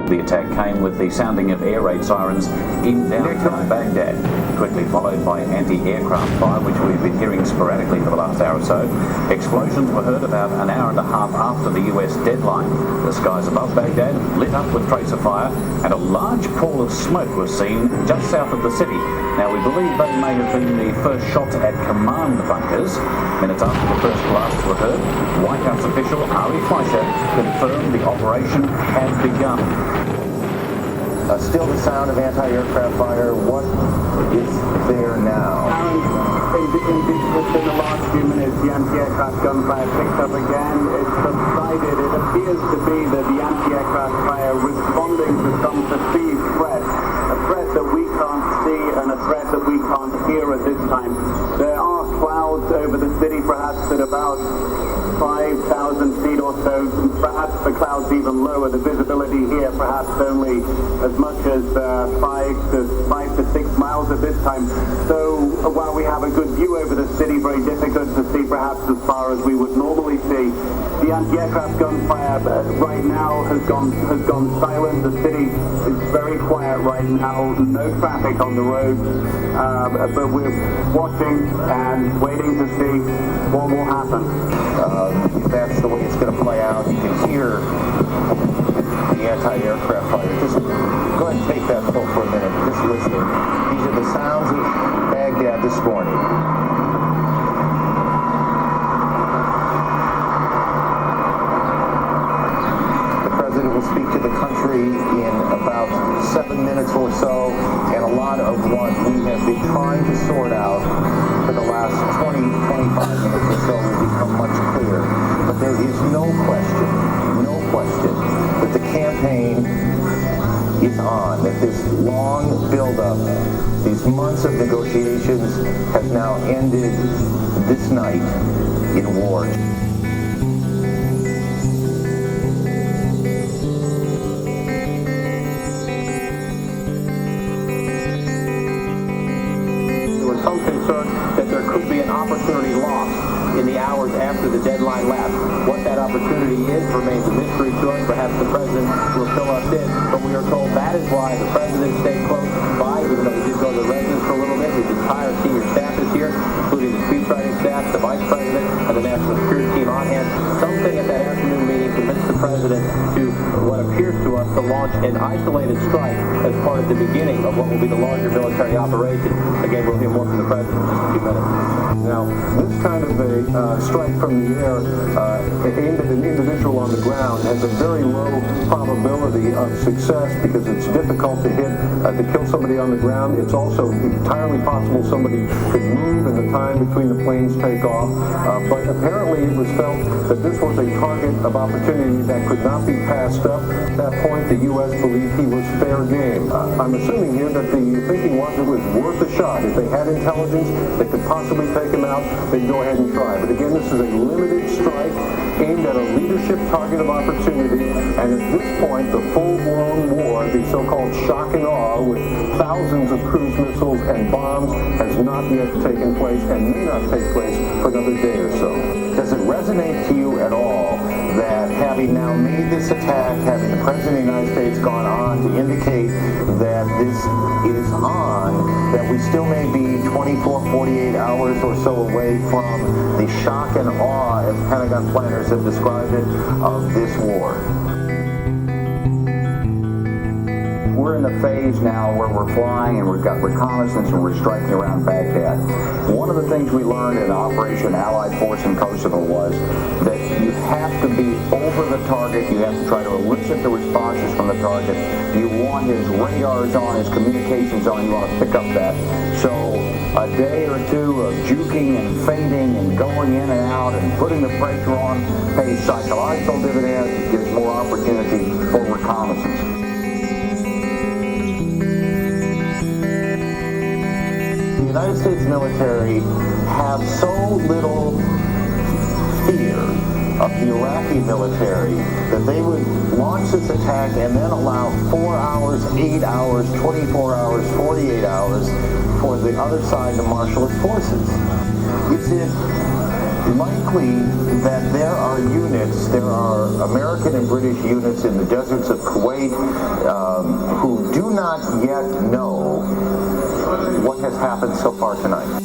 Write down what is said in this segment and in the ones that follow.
The attack came with the sounding of air raid sirens in downtown Baghdad, quickly followed by anti-aircraft fire, which we've been hearing sporadically for the last hour or so. Explosions were heard about an hour and a half after the US deadline. The skies above Baghdad lit up with tracer fire, and a large pool of smoke was seen just south of the city. Now, we believe they may have been the first shots at command bunkers. Minutes after the first blasts were heard, White House official Ari Fleischer confirmed the operation had begun. Still the sound of anti-aircraft fire. What is there now? In the last few minutes, the anti-aircraft gunfire picked up again. It subsided. It appears to be that the anti-aircraft fire responding to some perceived threat, a threat that we can't see and a threat that we can't hear at this time. There are clouds over the city, perhaps at about 5,000 feet or so, perhaps the clouds even lower. The visibility here perhaps only as much as 5 to 6 miles at this time. So while we have a good view over the city, very difficult to see perhaps as far as we would normally see. The anti-aircraft gunfire right now has gone silent. The city is very quiet right now. No traffic on the road, but we're watching and waiting to see what will happen. If that's the way it's going to play out, you can hear the anti-aircraft fire. Just go ahead and take that for a minute. Just listen. These are the sounds of Baghdad this morning. The president will speak to the country in about 7 minutes or so, and a lot of what we have been trying to sort out for the last 20, 25 minutes or so will become much clearer. But there is no question that the campaign is on, that this long buildup, these months of negotiations has now ended this night in war. There was some concern that there could be an opportunity lost in the hours after the deadline lapsed. What that opportunity is remains a mystery to us. Perhaps the president will fill us in, but we are told that is why the president stayed close by, even though he did go to the residence for a little bit. His entire senior staff is here, including the speechwriting staff, the vice president, and the national security team on hand. Something at that afternoon meeting convinced the president to what appears to us to launch an isolated strike as part of the beginning of what will be the larger military operation. Again, we'll hear more from the president in just a few minutes. Now, this kind of a strike from the air aimed at an individual on the ground has a very low probability of success because it's difficult to hit, to kill somebody on the ground. It's also entirely possible somebody could move in the time between the planes take off. But apparently it was felt that this was a target of opportunity that could not be passed up. At that point, the U.S. believed he was fair game. I'm assuming here that the thinking was it was worth a shot. If they had intelligence that could possibly take him out, they'd go ahead and try. But again, this is a limited strike aimed at a leadership target of opportunity, and at this point, the full-blown war, the so-called shock and awe with thousands of cruise missiles and bombs, has not yet taken place and may not take place for another day or so. Does it resonate to you at all that having now made this attack, having the President of the United States gone on to indicate that this is on, that we still may be 24, 48 hours or so away from the shock and awe, as Pentagon planners have described it, of this war? We're in the phase now where we're flying and we've got reconnaissance and we're striking around Baghdad. One of the things we learned in Operation Allied Force in Kosovo was that you have to be over the target. You have to try to elicit the responses from the target. You want his radars on, his communications on. You want to pick up that. So a day or two of juking and feinting and going in and out and putting the pressure on pays psychological dividends. It gives more opportunity for reconnaissance. The United States military have so little fear of the Iraqi military that they would launch this attack and then allow 4 hours, 8 hours, 24 hours, 48 hours for the other side to marshal its forces. Is it likely that there are American and British units in the deserts of Kuwait who do not yet know what has happened so far tonight?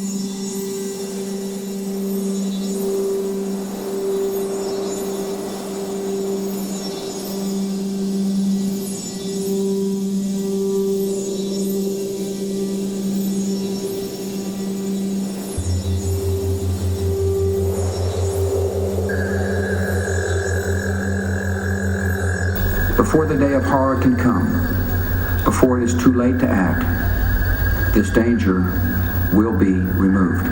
Before the day of horror can come, before it is too late to act, this danger will be removed.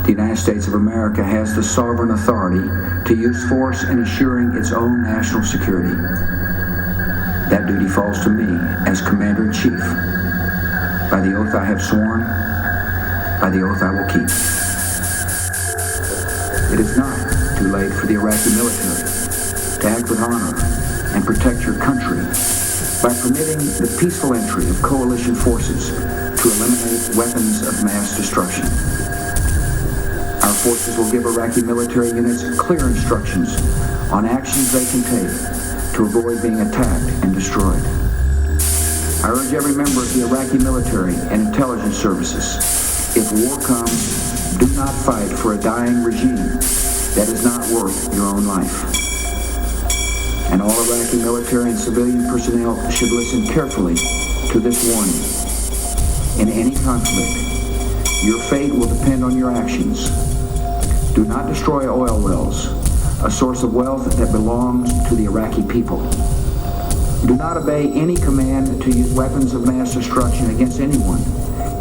The United States of America has the sovereign authority to use force in assuring its own national security. That duty falls to me as Commander-in-Chief. By the oath I have sworn, by the oath I will keep. It is not too late for the Iraqi military to act with honor and protect your country by permitting the peaceful entry of coalition forces to eliminate weapons of mass destruction. Our forces will give Iraqi military units clear instructions on actions they can take to avoid being attacked and destroyed. I urge every member of the Iraqi military and intelligence services, if war comes, do not fight for a dying regime that is not worth your own life. And all Iraqi military and civilian personnel should listen carefully to this warning. In any conflict, your fate will depend on your actions. Do not destroy oil wells, a source of wealth that belongs to the Iraqi people. Do not obey any command to use weapons of mass destruction against anyone,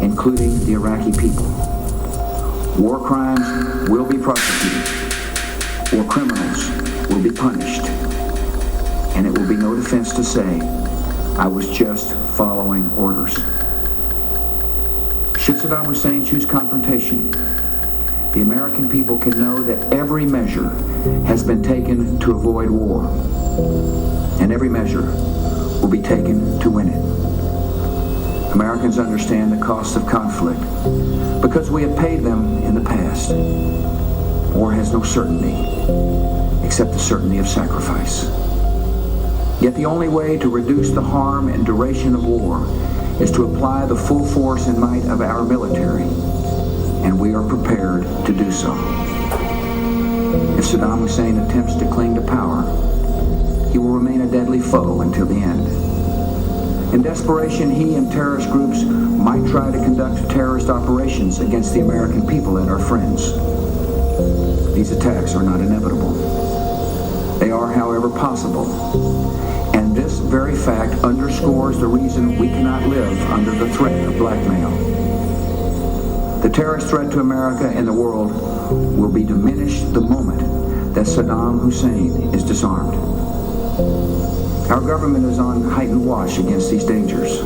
including the Iraqi people. War crimes will be prosecuted. War criminals will be punished. And it will be no defense to say, I was just following orders. Should Saddam Hussein choose confrontation, the American people can know that every measure has been taken to avoid war, and every measure will be taken to win it. Americans understand the cost of conflict because we have paid them in the past. War has no certainty except the certainty of sacrifice. Yet the only way to reduce the harm and duration of war is to apply the full force and might of our military, and we are prepared to do so. If Saddam Hussein attempts to cling to power, he will remain a deadly foe until the end. In desperation, he and terrorist groups might try to conduct terrorist operations against the American people and our friends. These attacks are not inevitable. They are, however, possible. And this very fact underscores the reason we cannot live under the threat of blackmail. The terrorist threat to America and the world will be diminished the moment that Saddam Hussein is disarmed. Our government is on heightened watch against these dangers.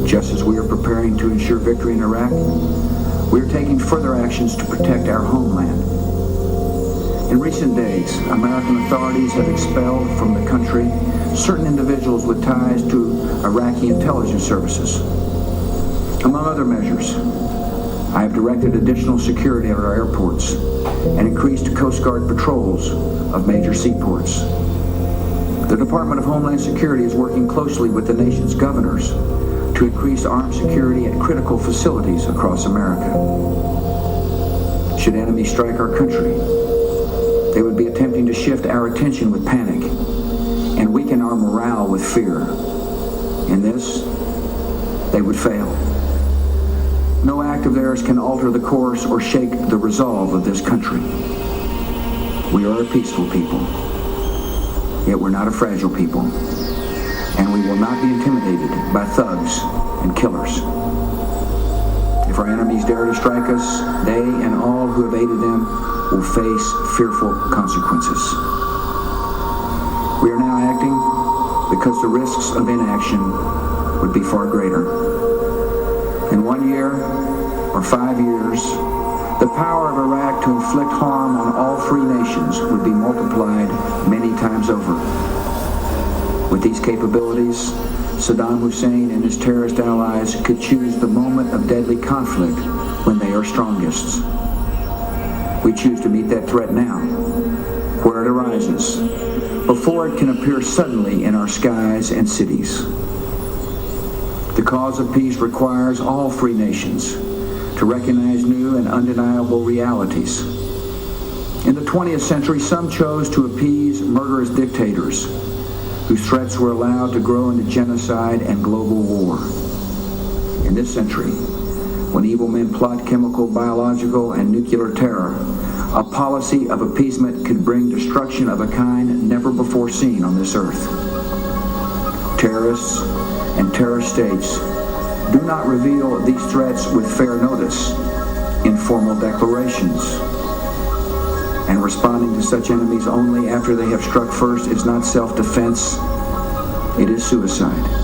Just as we are preparing to ensure victory in Iraq, we are taking further actions to protect our homeland. In recent days, American authorities have expelled from the country certain individuals with ties to Iraqi intelligence services. Among other measures, I have directed additional security at our airports and increased Coast Guard patrols of major seaports. The Department of Homeland Security is working closely with the nation's governors to increase armed security at critical facilities across America. Should enemies strike our country, they would be attempting to shift our attention with panic and weaken our morale with fear. In this, they would fail. No act of theirs can alter the course or shake the resolve of this country. We are a peaceful people, yet we're not a fragile people, and we will not be intimidated by thugs and killers. If our enemies dare to strike us, they and all who have aided them will face fearful consequences. We are now acting because the risks of inaction would be far greater. In 1 year or 5 years, the power of Iraq to inflict harm on all free nations would be multiplied many times over. With these capabilities, Saddam Hussein and his terrorist allies could choose the moment of deadly conflict when they are strongest. We choose to meet that threat now, where it arises, before it can appear suddenly in our skies and cities. The cause of peace requires all free nations to recognize new and undeniable realities. In the 20th century, some chose to appease murderous dictators whose threats were allowed to grow into genocide and global war. In this century, when evil men plot chemical, biological, and nuclear terror, a policy of appeasement could bring destruction of a kind never before seen on this earth. Terrorists and terror states do not reveal these threats with fair notice in formal declarations. And responding to such enemies only after they have struck first is not self-defense, it is suicide.